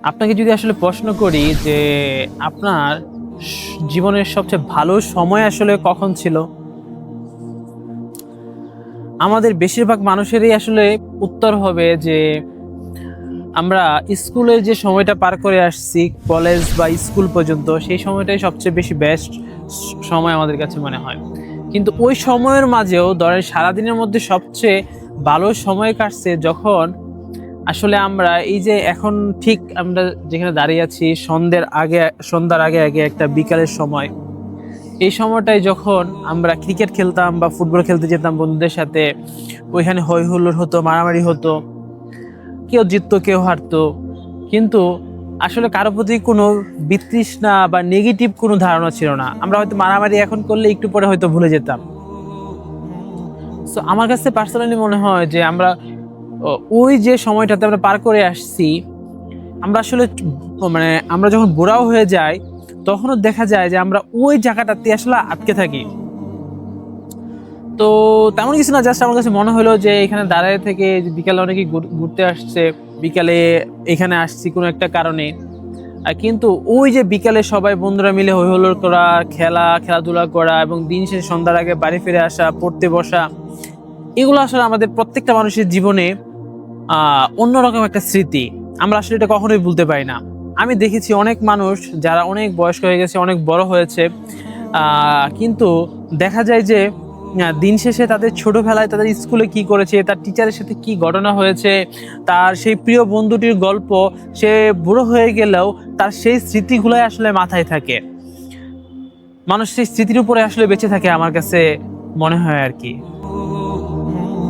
আপনাকে যদি আসলে প্রশ্ন করি যে আপনার জীবনের সবচেয়ে ভালো সময় আসলে কখন ছিল, আমাদের বেশিরভাগ মানুষেরই আসলে উত্তর হবে যে আমরা স্কুলের যে সময়টা পার করে আসছি, কলেজ বা স্কুল পর্যন্ত, সেই সময়টাই সবচেয়ে বেশি বেস্ট সময় আমাদের কাছে মনে হয়। কিন্তু ওই সময়ের মাঝেও ধরেন সারাদিনের মধ্যে সবচেয়ে ভালো সময় কাটছে যখন আসলে আমরা এই যে এখন ঠিক আমরা যেখানে দাঁড়িয়ে আছি, সন্ধ্যার আগে আগে একটা বিকালের সময়, এই সময়টায় যখন আমরা ক্রিকেট খেলতাম বা ফুটবল খেলতে যেতাম বন্ধুদের সাথে, ওইখানে হই হুল্লোড় হতো, মারামারি হতো, কেউ জিততো কেউ হারতো, কিন্তু আসলে কারো প্রতি কোনো বিতৃষ্ণা বা নেগেটিভ কোনো ধারণা ছিল না। আমরা হয়তো মারামারি এখন করলে একটু পরে হয়তো ভুলে যেতাম। তো আমার কাছে পার্সোনালি মনে হয় যে আমরা ওই যে সময়টাতে আমরা পার করে আসছি, আমরা আসলে মানে আমরা যখন বুড়াও হয়ে যাই তখনও দেখা যায় যে আমরা ওই জায়গাটাতে আসলে আটকে থাকি। তো তেমন কিছু না, জাস্ট আমার কাছে মনে হলো যে এখানে দাঁড়ায় থেকে যে বিকালে অনেকে ঘুরতে আসছে, বিকালে এখানে আসছি কোনো একটা কারণে, কিন্তু ওই যে বিকালে সবাই বন্ধুরা মিলে হই হুল্লোড় করা, খেলাধুলা করা এবং দিন শেষে সন্ধ্যার আগে বাড়ি ফিরে আসা, পড়তে বসা, এগুলো আসলে আমাদের প্রত্যেকটা মানুষের জীবনে অন্যরকম একটা স্মৃতি। আমরা আসলে এটা কখনোই ভুলতে পারি না। আমি দেখেছি অনেক মানুষ যারা অনেক বয়স্ক হয়ে গেছে, অনেক বড় হয়েছে, কিন্তু দেখা যায় যে দিন শেষে তাদের ছোটবেলায় তাদের স্কুলে কি করেছে, তার টিচারের সাথে কি ঘটনা হয়েছে, তার সেই প্রিয় বন্ধুটির গল্প, সে বুড়ো হয়ে গেলেও তার সেই স্মৃতিগুলাই আসলে মাথায় থাকে। মানুষ সেই স্মৃতির উপরে আসলে বেঁচে থাকে আমার কাছে মনে হয় আর কি।